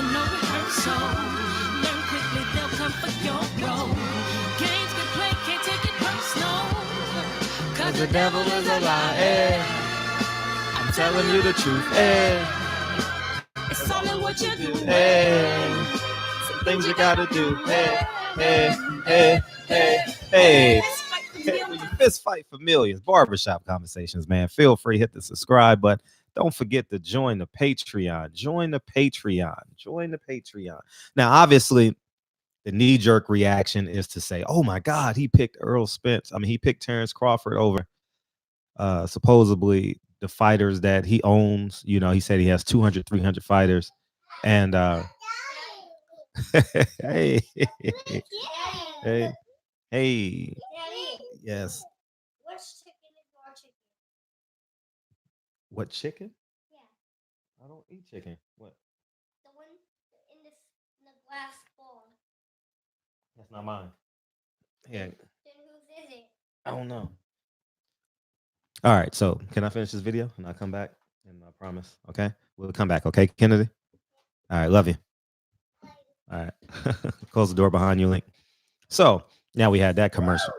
with no rehearsal. Learn quickly, they'll come for your role. Games get played, can't take it personal. Cause the devil is a lie. I'm telling you the truth. It's all in what you do. Some things you gotta do. Hey. Fist fight for millions. Barbershop conversations, man. Feel free, hit the subscribe button. Don't forget to join the Patreon. Join the Patreon. Now, obviously, the knee-jerk reaction is to say, oh my God, he picked Earl Spence. I mean, he picked Terrence Crawford over supposedly the fighters that he owns. You know, he said he has 200, 300 fighters. And hey, yes. What chicken? Yeah. I don't eat chicken. What? The one in the glass bowl. That's not mine. Yeah. Then whose is it? I don't know. All right. So can I finish this video and I'll come back? And I promise. Okay. We'll come back. Okay, Kennedy? All right. Love you. All right. Close the door behind you, Link. So now we had that commercial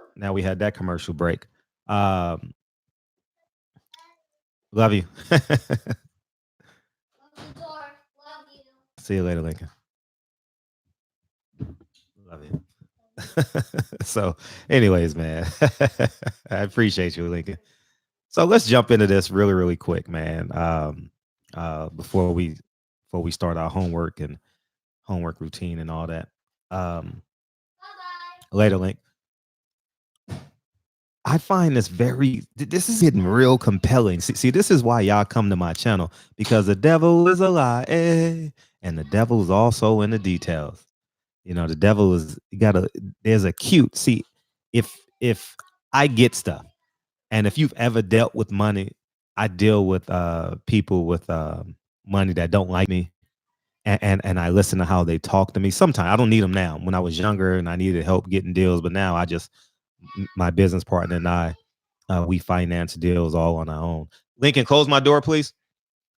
break. Love you. Love you. See you later, Lincoln. Love you. So, anyways, man, I appreciate you, Lincoln. So let's jump into this really, really quick, man. Before we start our homework routine and all that. Later, Link. I find this is getting real compelling. See, this is why y'all come to my channel, because the devil is a lie, and the devil is also in the details. You know, the devil is there's a cute. See, if I get stuff, and if you've ever dealt with money, I deal with people with money that don't like me, and I listen to how they talk to me. Sometimes I don't need them now. When I was younger and I needed help getting deals, but now my business partner and I, we finance deals all on our own. Lincoln, close my door, please.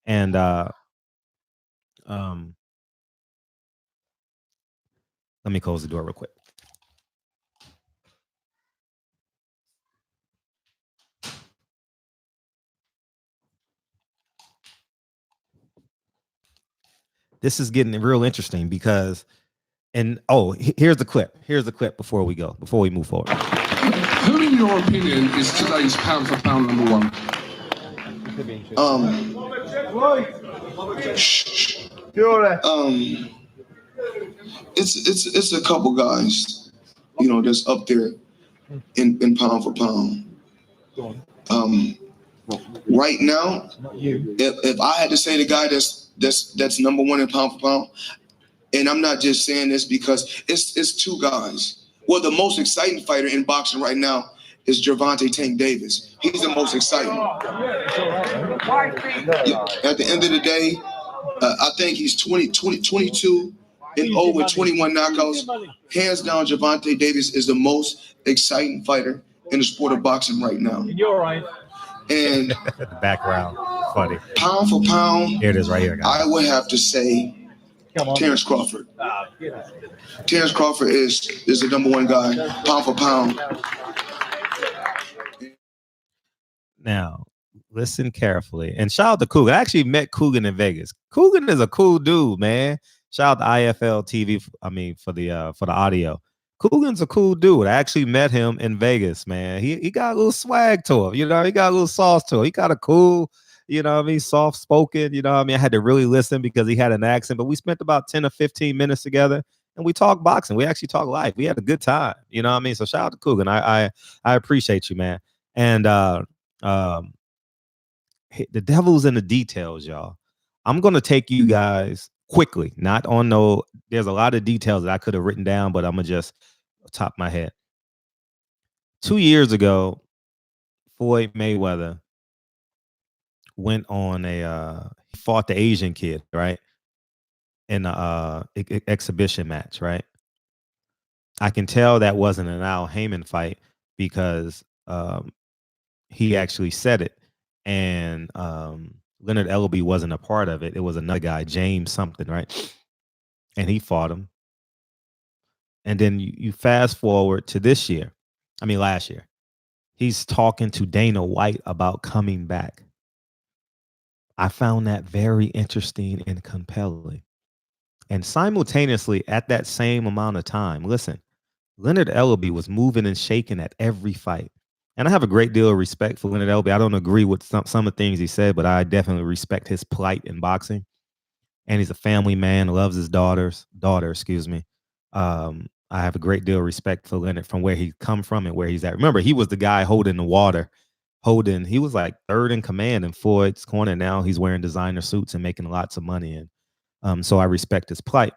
And let me close the door real quick. This is getting real interesting because, here's the clip. Here's the clip before we move forward. Who, in your opinion, is today's pound for pound number one? It's a couple guys, you know, that's up there in pound for pound. Right now, if I had to say the guy that's number one in pound for pound, and I'm not just saying this because it's two guys. Well, the most exciting fighter in boxing right now is Gervonta Tank Davis. He's the most exciting. At the end of the day, I think he's 22 and 0 with 21 knockouts. Hands down, Gervonta Davis is the most exciting fighter in the sport of boxing right now. You're right. And the background, funny. Pound for pound, here it is right here, guys. I would have to say Terrence Crawford. Terrence Crawford is the number one guy, pound for pound. Now, listen carefully. And shout out to Coogan. I actually met Coogan in Vegas. Coogan is a cool dude, man. Shout out to IFL TV, for the audio. Coogan's a cool dude. I actually met him in Vegas, man. He got a little swag to him, you know. He got a little sauce to him. He got a cool, you know what I mean, soft spoken, you know what I mean. I had to really listen because he had an accent, but we spent about 10 or 15 minutes together and we talked boxing. We actually talked life. We had a good time, you know what I mean. So shout out to Coogan. I appreciate you, man. And the devil's in the details, y'all. I'm gonna take you guys quickly, not on there's a lot of details that I could have written down, but I'm gonna just top my head. 2 years ago, Floyd Mayweather went on he fought the Asian kid, right? In a exhibition match, right? I can tell that wasn't an Al Heyman fight because he actually said it, and Leonard Ellerbe wasn't a part of it. It was another guy, James something, right? and he fought him. And then you fast forward to last year. He's talking to Dana White about coming back. I found that very interesting and compelling. And simultaneously, at that same amount of time, listen, Leonard Ellerbe was moving and shaking at every fight. And I have a great deal of respect for Leonard Ellerbe. I don't agree with some of the things he said, but I definitely respect his plight in boxing. And he's a family man, loves his daughter, excuse me. I have a great deal of respect for Leonard from where he come from and where he's at. Remember, he was the guy holding the water, he was like third in command in Floyd's corner. Now he's wearing designer suits and making lots of money. And so I respect his plight.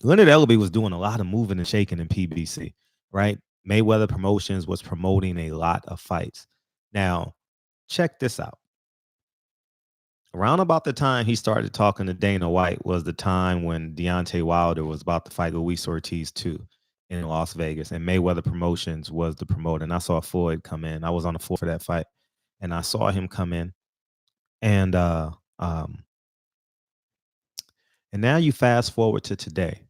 Leonard Ellerbe was doing a lot of moving and shaking in PBC, right? Mayweather Promotions was promoting a lot of fights. Now, check this out. Around about the time he started talking to Dana White was the time when Deontay Wilder was about to fight Luis Ortiz too in Las Vegas, and Mayweather Promotions was the promoter. And I saw Floyd come in. I was on the floor for that fight, and I saw him come in. And now you fast forward to today.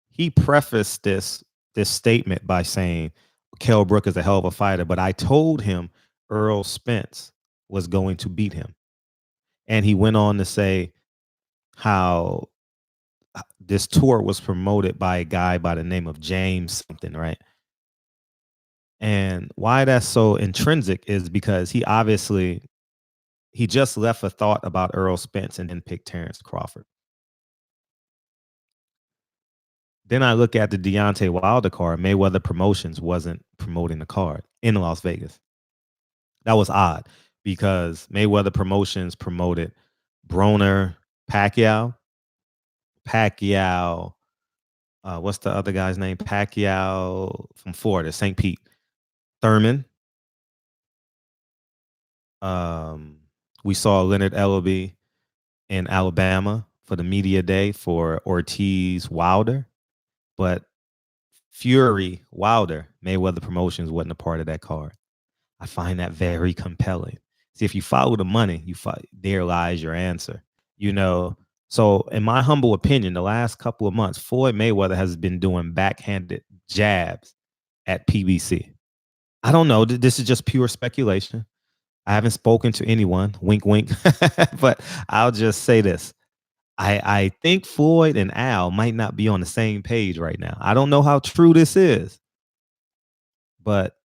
He prefaced this statement by saying, Kell Brook is a hell of a fighter, but I told him Earl Spence was going to beat him. And he went on to say how this tour was promoted by a guy by the name of James something, right? And why that's so intrinsic is because he just left a thought about Earl Spence and then picked Terrence Crawford. Then I look at the Deontay Wilder card. Mayweather Promotions wasn't promoting the card in Las Vegas. That was odd because Mayweather Promotions promoted Broner, Pacquiao, what's the other guy's name? Pacquiao from Florida, St. Pete, Thurman. We saw Leonard Ellerbe in Alabama for the media day for Ortiz Wilder, but Fury Wilder, Mayweather Promotions wasn't a part of that card. I find that very compelling. See, if you follow the money, there lies your answer. So in my humble opinion, the last couple of months, Floyd Mayweather has been doing backhanded jabs at PBC. I don't know. This is just pure speculation. I haven't spoken to anyone, wink, wink, but I'll just say this. I think Floyd and Al might not be on the same page right now. I don't know how true this is, but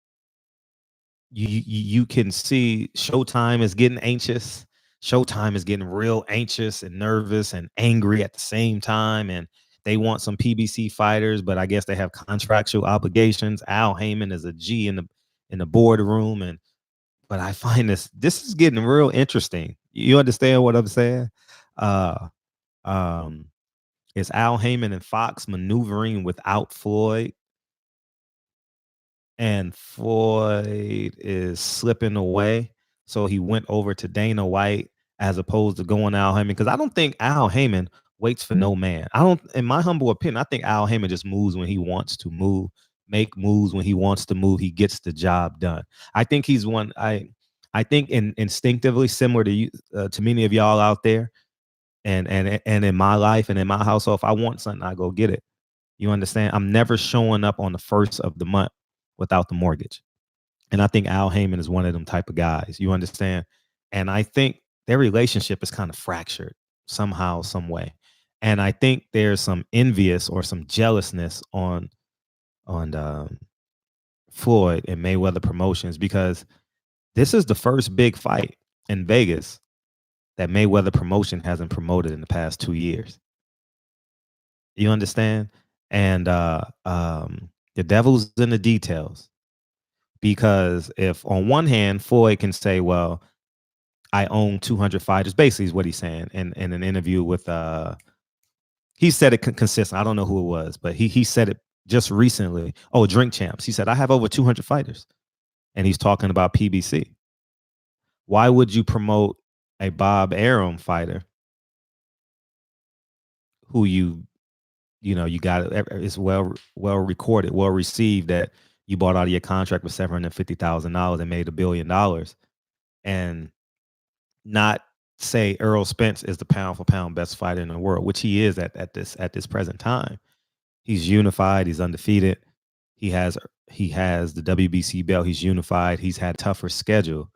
you can see Showtime is getting anxious. Showtime is getting real anxious and nervous and angry at the same time. And they want some PBC fighters, but I guess they have contractual obligations. Al Heyman is a G in the boardroom. But I find this is getting real interesting. You understand what I'm saying? Is Al Heyman and Fox maneuvering without Floyd? And Floyd is slipping away. So he went over to Dana White as opposed to going Al Heyman. Because I don't think Al Heyman waits for no man. In my humble opinion, I think Al Heyman just moves when he wants to move, make moves when he wants to move. He gets the job done. I think he's one. I think instinctively similar to you, to many of y'all out there, and in my life and in my household. If I want something, I go get it. You understand? I'm never showing up on the first of the month without the mortgage. And I think Al Heyman is one of them type of guys. You understand? And I think their relationship is kind of fractured somehow, some way. And I think there's some envious or some jealousness on Floyd and Mayweather Promotions, because this is the first big fight in Vegas that Mayweather Promotion hasn't promoted in the past 2 years. You understand? And the devil's in the details. Because if on one hand, Floyd can say, well, I own 200 fighters, basically is what he's saying in an interview with, he said it consistent. I don't know who it was, but he said it just recently. Oh, Drink Champs. He said, I have over 200 fighters. And he's talking about PBC. Why would you promote a Bob Arum fighter who you got, it's well recorded, well received, that you bought out of your contract with $750,000 and made $1 billion, and not say Errol Spence is the pound for pound best fighter in the world, which he is at this present time. He's unified. He's undefeated. He has the WBC belt. He's unified. He's had a tougher schedule,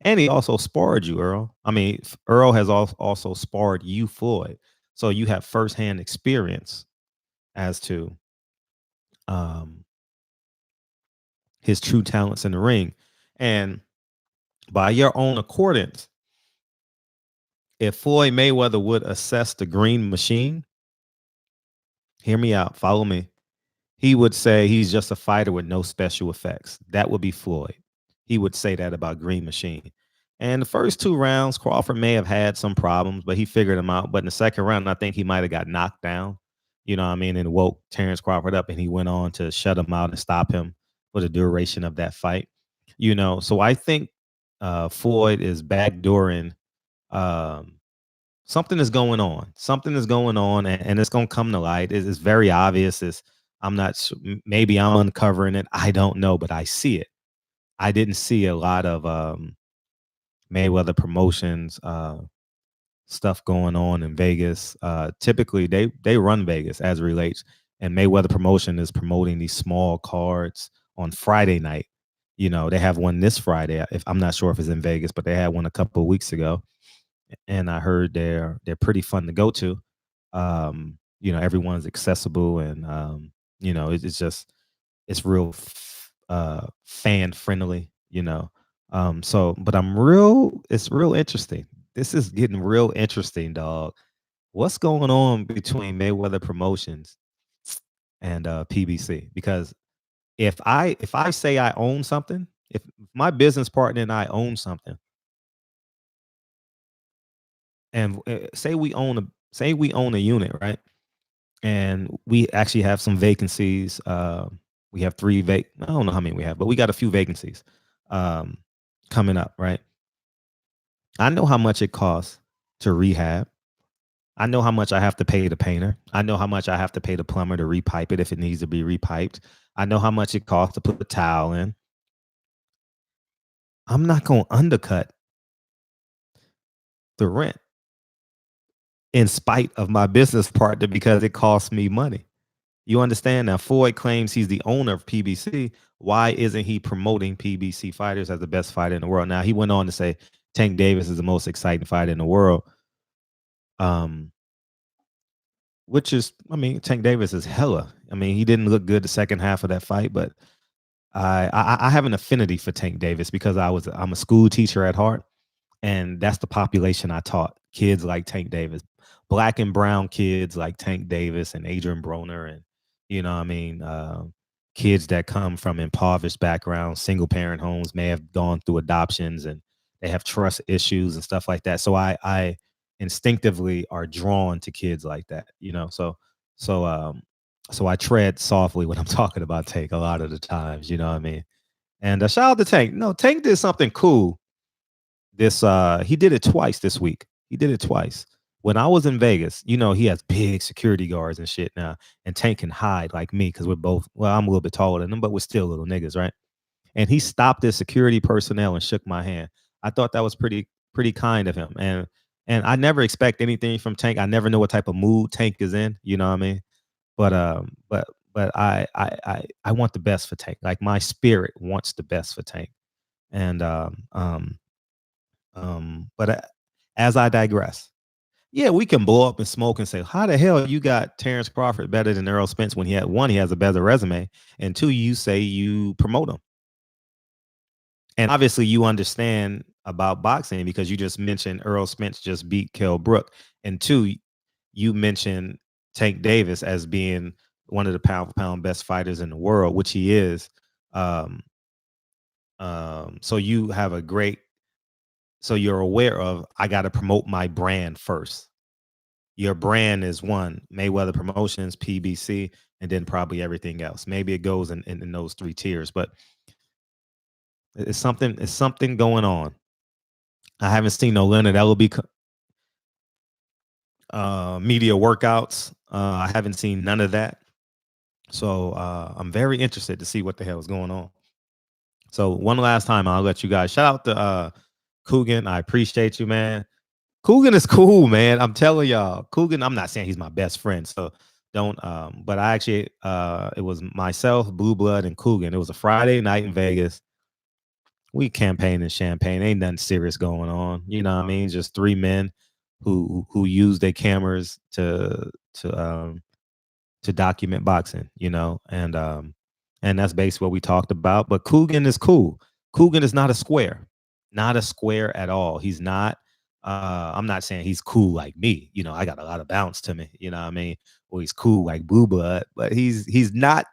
and he also sparred you, Earl. I mean, Earl has also sparred you, Floyd. So you have firsthand experience as to his true talents in the ring, and by your own accordance, if Floyd Mayweather would assess the green machine, hear me out, follow me. He would say he's just a fighter with no special effects. That would be Floyd. He would say that about Green Machine. And the first 2 rounds, Crawford may have had some problems, but he figured them out. But in the second round, I think he might have got knocked down, you know what I mean, and woke Terrence Crawford up, and he went on to shut him out and stop him for the duration of that fight. You know, so I think Floyd is backdooring. Something is going on. Something is going on, and it's going to come to light. It's very obvious. I'm not maybe I'm uncovering it. I don't know, but I see it. I didn't see a lot of Mayweather Promotions stuff going on in Vegas. Typically, they run Vegas as it relates, and Mayweather Promotion is promoting these small cards on Friday night. You know, they have one this Friday. If I'm not sure if it's in Vegas, but they had one a couple of weeks ago, and I heard they're pretty fun to go to. You know, everyone's accessible, and you know, it's real fan friendly. You know, so but it's real interesting. This is getting real interesting, dog. What's going on between Mayweather Promotions and PBC? Because if I say I own something, if my business partner and I own something, and say we own a unit, right? And we actually have some vacancies. We have I don't know how many we have, but we got a few vacancies coming up, right? I know how much it costs to rehab. I know how much I have to pay the painter. I know how much I have to pay the plumber to repipe it if it needs to be repiped. I know how much it costs to put the tile in. I'm not going to undercut the rent in spite of my business partner because it costs me money. You understand? Now, Floyd claims he's the owner of PBC. Why isn't he promoting PBC fighters as the best fighter in the world? Now, he went on to say Tank Davis is the most exciting fighter in the world. Which is, I mean, Tank Davis is hella. I mean, he didn't look good the second half of that fight, but I have an affinity for Tank Davis because I'm a school teacher at heart, and that's the population I taught. Kids like Tank Davis, black and brown kids like Tank Davis and Adrian Broner, and you know what I mean, kids that come from impoverished backgrounds, single parent homes, may have gone through adoptions, and they have trust issues and stuff like that. So I instinctively are drawn to kids like that, you know. So I tread softly when I'm talking about Tank a lot of the times, you know what I mean. And shout out to Tank. No, Tank did something cool. He did it twice this week. He did it twice. When I was in Vegas, you know, he has big security guards and shit now, and Tank can hide like me because we're both, well, I'm a little bit taller than him, but we're still little niggas, right? And he stopped his security personnel and shook my hand. I thought that was pretty kind of him. And I never expect anything from Tank. I never know what type of mood Tank is in, you know what I mean? But I want the best for Tank. Like my spirit wants the best for Tank. And as I digress, yeah, we can blow up and smoke and say, how the hell you got Terrence Crawford better than Errol Spence when he has a better resume, and 2, you say you promote him. And obviously you understand about boxing because you just mentioned Errol Spence just beat Kell Brook, and 2, you mentioned Tank Davis as being one of the pound for pound best fighters in the world, which he is. So you have so you're aware of, I got to promote my brand first. Your brand is one, Mayweather Promotions, PBC, and then probably everything else. Maybe it goes in those 3 tiers, but it's something going on. I haven't seen no Leonard Ellaby media workouts. I haven't seen none of that. So I'm very interested to see what the hell is going on. So one last time, I'll let you guys shout out to Coogan. I appreciate you, man. Coogan is cool, man. I'm telling y'all, Coogan. I'm not saying he's my best friend, so don't. But I actually, it was myself, Blue Blood, and Coogan. It was a Friday night in Vegas. We campaign and champagne. Ain't nothing serious going on. You know what I mean? Just three men who use their cameras to document boxing. You know, and that's basically what we talked about. But Coogan is cool. Coogan is not a square. Not a square at all. He's not. I'm not saying he's cool like me. You know, I got a lot of bounce to me. You know what I mean? Or he's cool like Blue Blood, but he's not.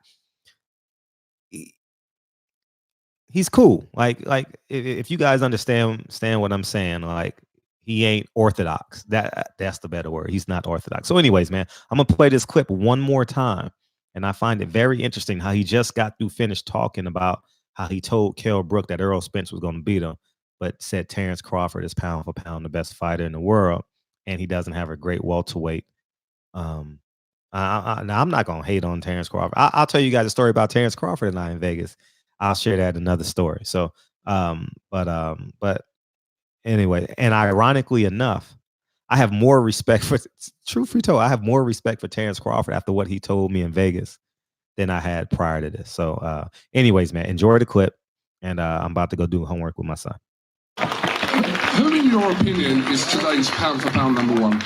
He's cool. Like if you guys understand what I'm saying, like he ain't orthodox. That's the better word. He's not orthodox. So, anyways, man, I'm gonna play this clip one more time, and I find it very interesting how he just got through finished talking about how he told Kell Brook that Errol Spence was gonna beat him, but said Terrence Crawford is pound for pound the best fighter in the world, and he doesn't have a great welterweight. Now I'm not gonna hate on Terrence Crawford. I'll tell you guys a story about Terrence Crawford and I in Vegas. I'll share that in another story. So, but anyway, and ironically enough, I have more respect for truth be told, I have more respect for Terrence Crawford after what he told me in Vegas than I had prior to this. So, anyways, man, enjoy the clip, and I'm about to go do homework with my son. Who, in your opinion, is today's pound for pound number one?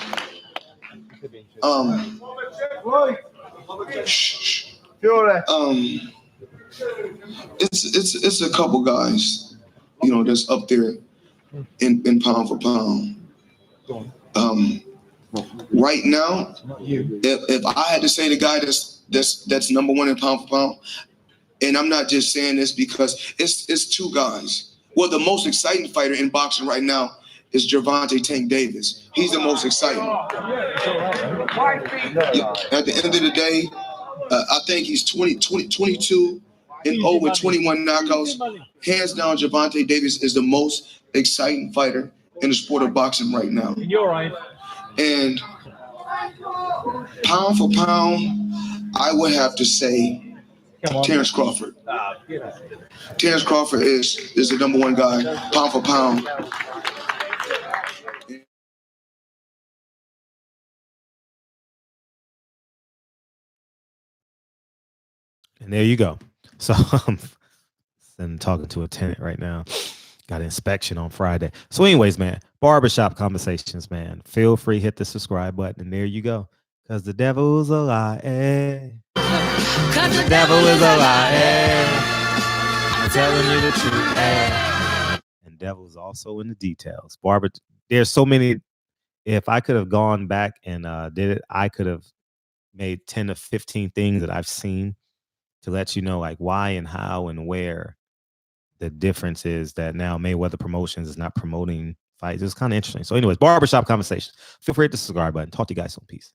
It's a couple guys, you know, that's up there in pound for pound. Right now, if I had to say the guy that's number one in pound for pound, and I'm not just saying this because it's two guys. Well, the most exciting fighter in boxing right now is Gervonta Tank Davis. He's the most exciting. At the end of the day, I think he's 22 and over 21 knockouts. Hands down, Gervonta Davis is the most exciting fighter in the sport of boxing right now. You're right. And pound for pound, I would have to say Terrence Crawford. Terrence Crawford is the number one guy, pound for pound. And there you go. So I'm talking to a tenant right now. Got an inspection on Friday. So anyways, man, barbershop conversations, man. Feel free, hit the subscribe button, and there you go. Because the devil's a lie. Because the devil is a lie. I'm telling you the truth. And devil's also in the details. There's so many. If I could have gone back and did it, I could have made 10 to 15 things that I've seen to let you know like why and how and where the difference is that now Mayweather Promotions is not promoting fights. It's kind of interesting. So anyways, barbershop conversations. Feel free to hit the subscribe button. Talk to you guys soon. Peace.